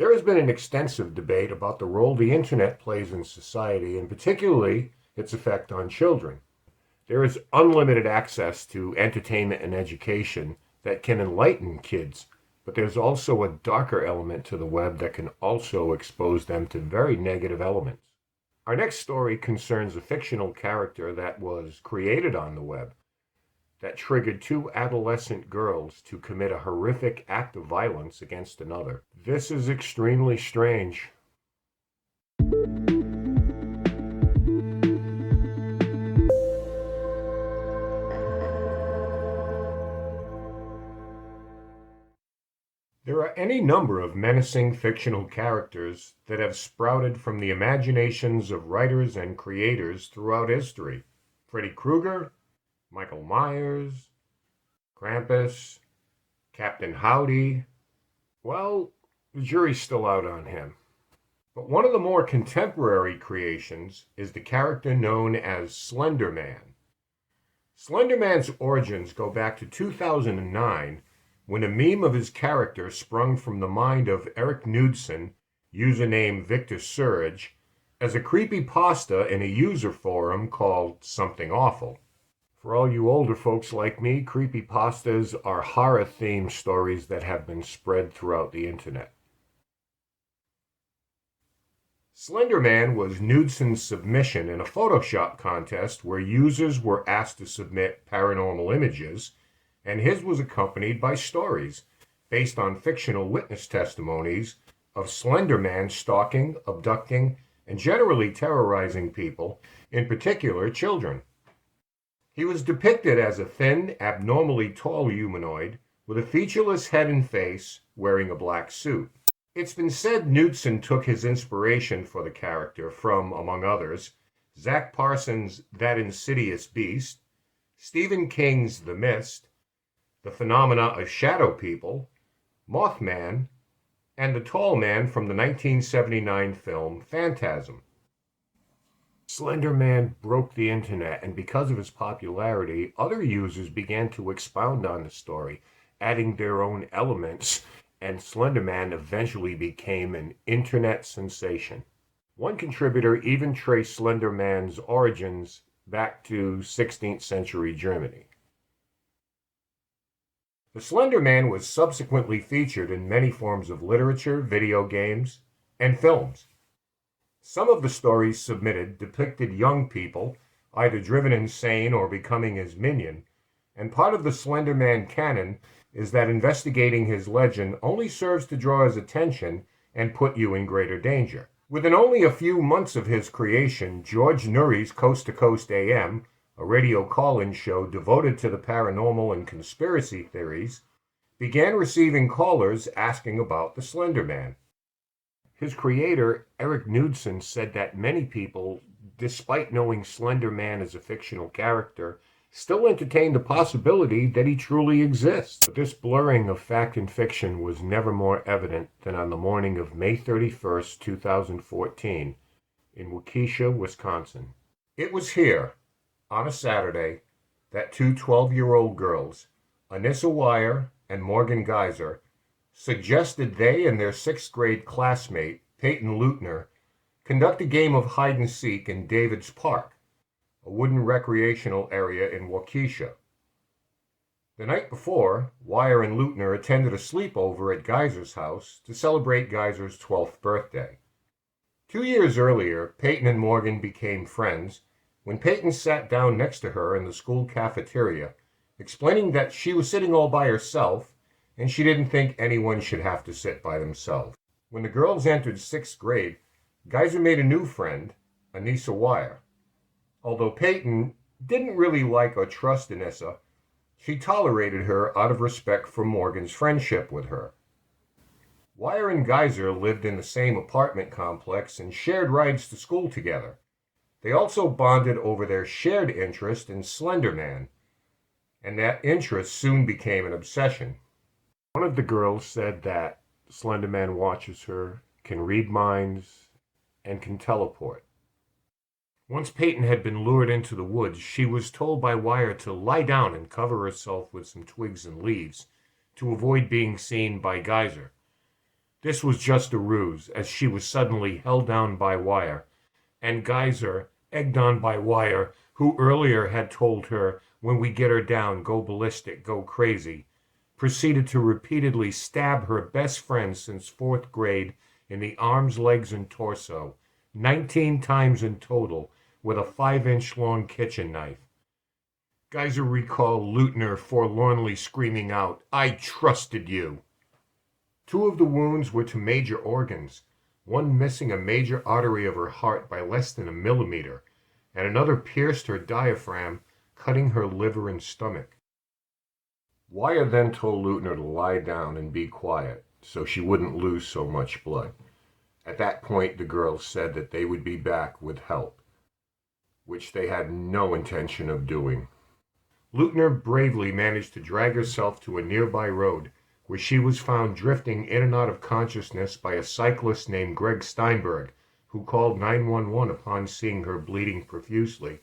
There has been an extensive debate about the role the internet plays in society, and particularly its effect on children. There is unlimited access to entertainment and education that can enlighten kids, but there's also a darker element to the web that can also expose them to very negative elements. Our next story concerns a fictional character that was created on the web that triggered two adolescent girls to commit a horrific act of violence against another. This is extremely strange. There are any number of menacing fictional characters that have sprouted from the imaginations of writers and creators throughout history. Freddy Krueger, Michael Myers, Krampus, Captain Howdy. Well, the jury's still out on him. But one of the more contemporary creations is the character known as Slender Man. Slender Man's origins go back to 2009, when a meme of his character sprung from the mind of Eric Knudsen, username Victor Surge, as a creepypasta in a user forum called Something Awful. For all you older folks like me, creepypastas are horror-themed stories that have been spread throughout the internet. Slender Man was Knudsen's submission in a Photoshop contest where users were asked to submit paranormal images, and his was accompanied by stories based on fictional witness testimonies of Slender Man stalking, abducting, and generally terrorizing people, in particular children. He was depicted as a thin, abnormally tall humanoid with a featureless head and face, wearing a black suit. It's been said Knudsen took his inspiration for the character from, among others, Zach Parsons' That Insidious Beast, Stephen King's The Mist, The Phenomena of Shadow People, Mothman, and the Tall Man from the 1979 film Phantasm. Slender Man broke the internet, and because of his popularity, other users began to expound on the story, adding their own elements, and Slender Man eventually became an internet sensation. One contributor even traced Slender Man's origins back to 16th century Germany. The Slender Man was subsequently featured in many forms of literature, video games, and films. Some of the stories submitted depicted young people either driven insane or becoming his minion, and part of the Slender Man canon is that investigating his legend only serves to draw his attention and put you in greater danger. Within only a few months of his creation, George Nuri's Coast to Coast AM, a radio call-in show devoted to the paranormal and conspiracy theories, began receiving callers asking about the Slender Man. His creator, Eric Knudsen, said that many people, despite knowing Slender Man as a fictional character, still entertain the possibility that he truly exists. But this blurring of fact and fiction was never more evident than on the morning of May 31st, 2014, in Waukesha, Wisconsin. It was here, on a Saturday, that two 12-year-old girls, Anissa Weier and Weier Geyser, suggested they and their sixth-grade classmate, Payton Leutner, conduct a game of hide-and-seek in David's Park, a wooden recreational area in Waukesha. The night before, Weier and Leutner attended a sleepover at Geyser's house to celebrate Geyser's 12th birthday. 2 years earlier, Payton and Morgan became friends when Payton sat down next to her in the school cafeteria, explaining that she was sitting all by herself and she didn't think anyone should have to sit by themselves. When the girls entered 6th grade, Geyser made a new friend, Anissa Weier. Although Payton didn't really like or trust Anissa, she tolerated her out of respect for Morgan's friendship with her. Weier and Geyser lived in the same apartment complex and shared rides to school together. They also bonded over their shared interest in Slender Man, and that interest soon became an obsession. One of the girls said that Slender Man watches her, can read minds, and can teleport. Once Payton had been lured into the woods, she was told by Weier to lie down and cover herself with some twigs and leaves to avoid being seen by Geyser. This was just a ruse, as she was suddenly held down by Weier, and Geyser, egged on by Weier, who earlier had told her, "When we get her down, go ballistic, go crazy," proceeded to repeatedly stab her best friend since fourth grade in the arms, legs, and torso, 19 times in total, with a 5-inch long kitchen knife. Geyser recalled Leutner forlornly screaming out, "I trusted you." Two of the wounds were to major organs, one missing a major artery of her heart by less than a millimeter, and another pierced her diaphragm, cutting her liver and stomach. Weier then told Leutner to lie down and be quiet, so she wouldn't lose so much blood. At that point, the girls said that they would be back with help, which they had no intention of doing. Leutner bravely managed to drag herself to a nearby road, where she was found drifting in and out of consciousness by a cyclist named Greg Steinberg, who called 911 upon seeing her bleeding profusely.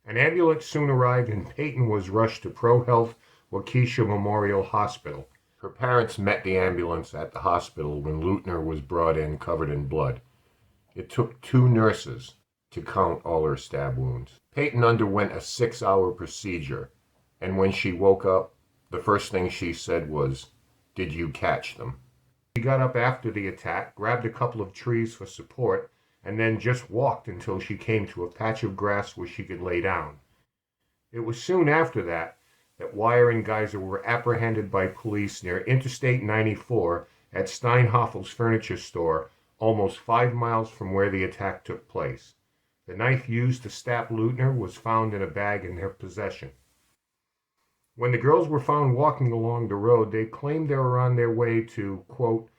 An ambulance soon arrived, and Payton was rushed to ProHealth Waukesha Memorial Hospital. Her parents met the ambulance at the hospital when Leutner was brought in covered in blood. It took 2 nurses to count all her stab wounds. Payton underwent a 6-hour procedure, and when she woke up, the first thing she said was, "Did you catch them?" She got up after the attack, grabbed a couple of trees for support, and then just walked until she came to a patch of grass where she could lay down. It was soon after that Weier and Geyser were apprehended by police near Interstate 94 at Steinhoffel's furniture store, almost 5 miles from where the attack took place. The knife used to stab Leutner was found in a bag in their possession. When the girls were found walking along the road, they claimed they were on their way to, quote,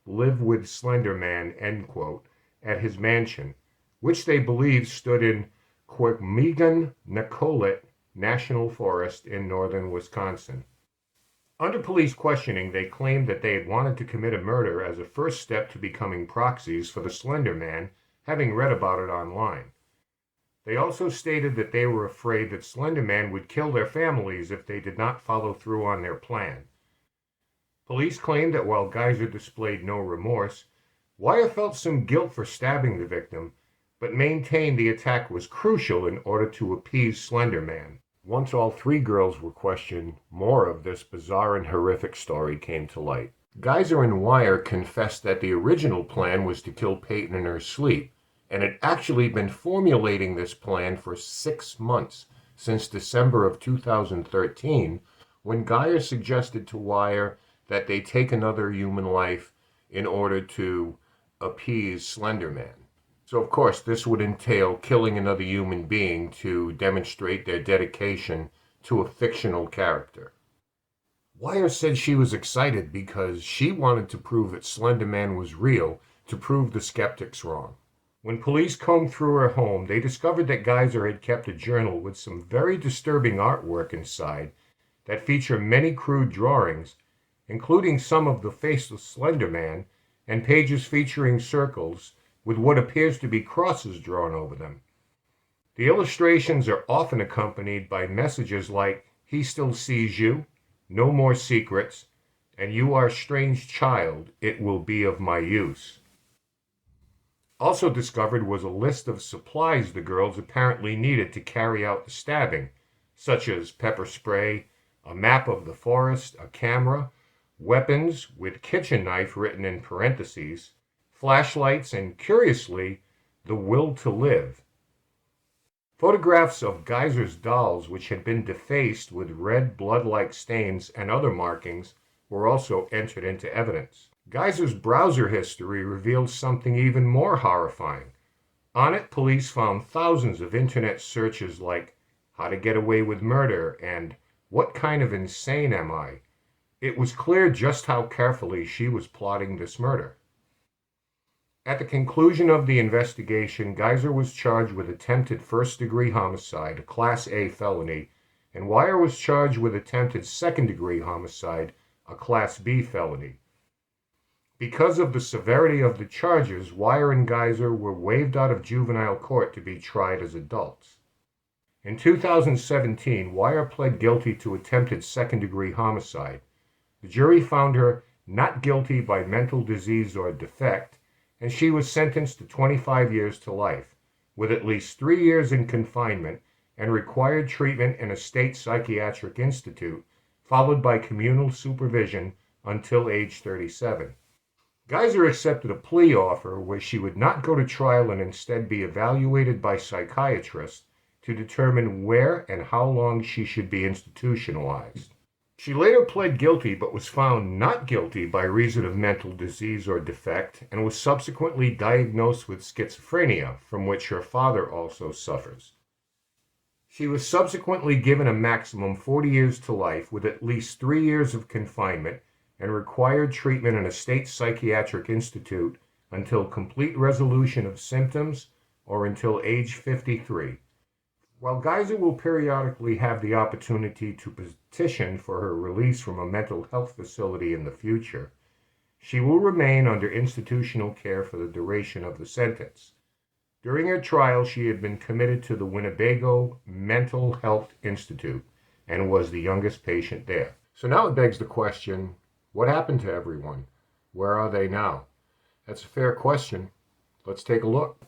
live with Slender Man, end quote, at his mansion, which they believed stood in Quemegan-Nicolet National Forest in northern Wisconsin. Under police questioning, they claimed that they had wanted to commit a murder as a first step to becoming proxies for the Slender Man, having read about it online. They also stated that they were afraid that Slender Man would kill their families if they did not follow through on their plan. Police claimed that while Geyser displayed no remorse, Weier felt some guilt for stabbing the victim, but maintained the attack was crucial in order to appease Slender Man. Once all 3 girls were questioned, more of this bizarre and horrific story came to light. Geyser and Weier confessed that the original plan was to kill Payton in her sleep, and had actually been formulating this plan for 6 months, since December of 2013, when Geyser suggested to Weier that they take another human life in order to appease Slender Man. So of course this would entail killing another human being to demonstrate their dedication to a fictional character. Weier said she was excited because she wanted to prove that Slender Man was real, to prove the skeptics wrong. When police combed through her home, they discovered that Geyser had kept a journal with some very disturbing artwork inside that feature many crude drawings, including some of the faceless Slender Man, and pages featuring circles with what appears to be crosses drawn over them. The illustrations are often accompanied by messages like, "He still sees you," "No more secrets," and "You are a strange child, it will be of my use." Also discovered was a list of supplies the girls apparently needed to carry out the stabbing, such as pepper spray, a map of the forest, a camera, weapons with kitchen knife written in parentheses, flashlights, and curiously, the will to live. Photographs of Geyser's dolls, which had been defaced with red blood-like stains and other markings, were also entered into evidence. Geyser's browser history revealed something even more horrifying. On it, police found thousands of internet searches like "How to Get Away with Murder" and "What Kind of Insane Am I?" It was clear just how carefully she was plotting this murder. At the conclusion of the investigation, Geyser was charged with attempted first-degree homicide, a Class A felony, and Weier was charged with attempted second-degree homicide, a Class B felony. Because of the severity of the charges, Weier and Geyser were waived out of juvenile court to be tried as adults. In 2017, Weier pled guilty to attempted second-degree homicide. The jury found her not guilty by mental disease or defect, and she was sentenced to 25 years to life, with at least 3 years in confinement and required treatment in a state psychiatric institute, followed by communal supervision until age 37. Geyser accepted a plea offer where she would not go to trial and instead be evaluated by psychiatrists to determine where and how long she should be institutionalized. She later pled guilty but was found not guilty by reason of mental disease or defect and was subsequently diagnosed with schizophrenia, from which her father also suffers. She was subsequently given a maximum 40 years to life with at least 3 years of confinement and required treatment in a state psychiatric institute until complete resolution of symptoms or until age 53. While Geyser will periodically have the opportunity to petition for her release from a mental health facility in the future, she will remain under institutional care for the duration of the sentence. During her trial, she had been committed to the Winnebago Mental Health Institute and was the youngest patient there. So now it begs the question, what happened to everyone? Where are they now? That's a fair question. Let's take a look.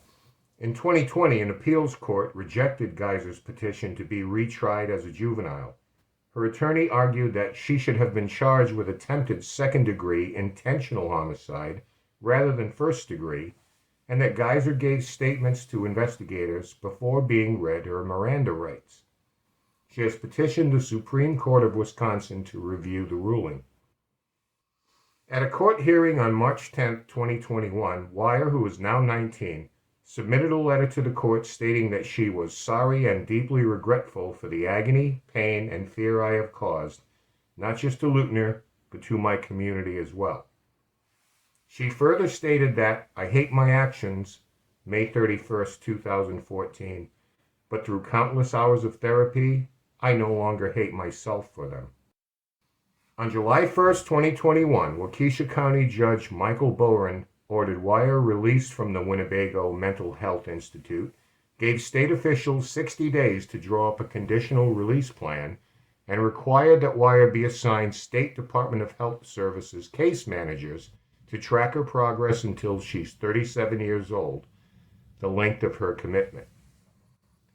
In 2020, an appeals court rejected Geyser's petition to be retried as a juvenile. Her attorney argued that she should have been charged with attempted second-degree intentional homicide rather than first-degree, and that Geyser gave statements to investigators before being read her Miranda rights. She has petitioned the Supreme Court of Wisconsin to review the ruling. At a court hearing on March 10, 2021, Weier, who is now 19, submitted a letter to the court stating that she was sorry and deeply regretful for the agony, pain, and fear I have caused, not just to Leutner, but to my community as well. She further stated that, I hate my actions, May 31, 2014, but through countless hours of therapy, I no longer hate myself for them. On July 1, 2021, Waukesha County Judge Michael Boren ordered Weier released from the Winnebago Mental Health Institute, gave state officials 60 days to draw up a conditional release plan, and required that Weier be assigned State Department of Health Services case managers to track her progress until she's 37 years old, the length of her commitment.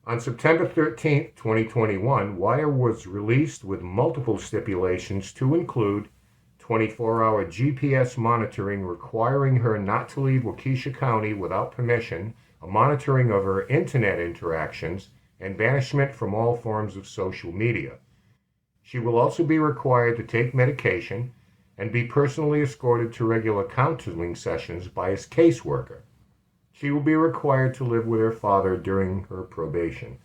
On September 13, 2021, Weier was released with multiple stipulations to include 24-hour GPS monitoring requiring her not to leave Waukesha County without permission, a monitoring of her internet interactions, and banishment from all forms of social media. She will also be required to take medication and be personally escorted to regular counseling sessions by a caseworker. She will be required to live with her father during her probation.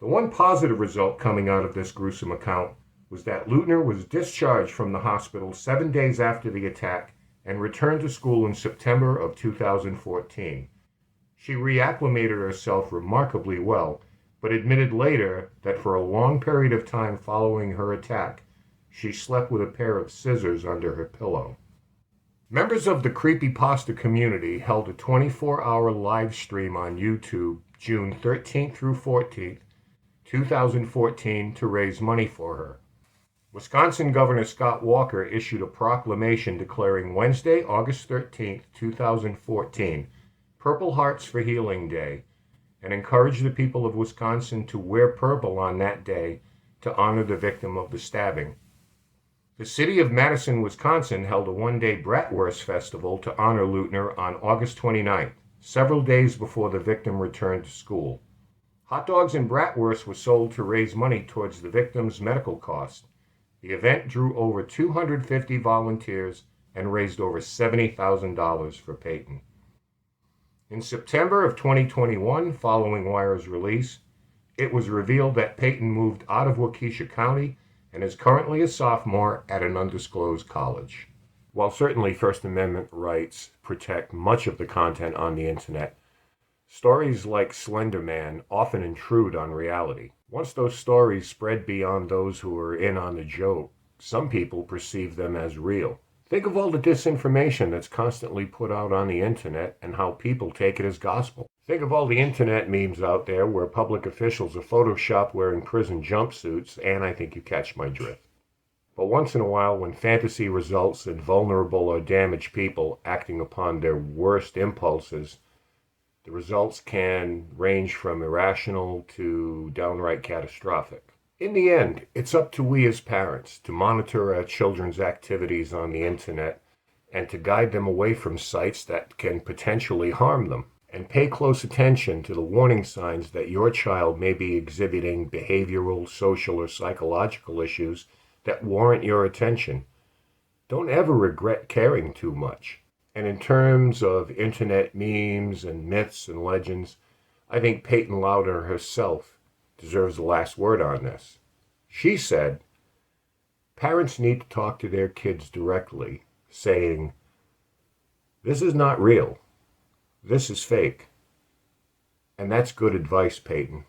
The one positive result coming out of this gruesome account was that Leutner was discharged from the hospital 7 days after the attack and returned to school in September of 2014. She reacclimated herself remarkably well, but admitted later that for a long period of time following her attack, she slept with a pair of scissors under her pillow. Members of the creepypasta community held a 24-hour live stream on YouTube June 13th through 14th, 2014 to raise money for her. Wisconsin Governor Scott Walker issued a proclamation declaring Wednesday, August 13th, 2014, Purple Hearts for Healing Day, and encouraged the people of Wisconsin to wear purple on that day to honor the victim of the stabbing. The city of Madison, Wisconsin held a one-day Bratwurst Festival to honor Leutner on August 29th, several days before the victim returned to school. Hot dogs and bratwurst were sold to raise money towards the victim's medical costs. The event drew over 250 volunteers and raised over $70,000 for Payton. In September of 2021, following Weier's release, it was revealed that Payton moved out of Waukesha County and is currently a sophomore at an undisclosed college. While certainly First Amendment rights protect much of the content on the internet, stories like Slender Man often intrude on reality. Once those stories spread beyond those who are in on the joke, some people perceive them as real. Think of all the disinformation that's constantly put out on the internet and how people take it as gospel. Think of all the internet memes out there where public officials are photoshopped wearing prison jumpsuits, and I think you catch my drift. But once in a while, when fantasy results in vulnerable or damaged people acting upon their worst impulses, the results can range from irrational to downright catastrophic. In the end, it's up to we as parents to monitor our children's activities on the internet and to guide them away from sites that can potentially harm them. And pay close attention to the warning signs that your child may be exhibiting behavioral, social, or psychological issues that warrant your attention. Don't ever regret caring too much. And in terms of internet memes and myths and legends, I think Payton Leutner herself deserves the last word on this. She said, parents need to talk to their kids directly, saying, "This is not real. This is fake." And that's good advice, Payton.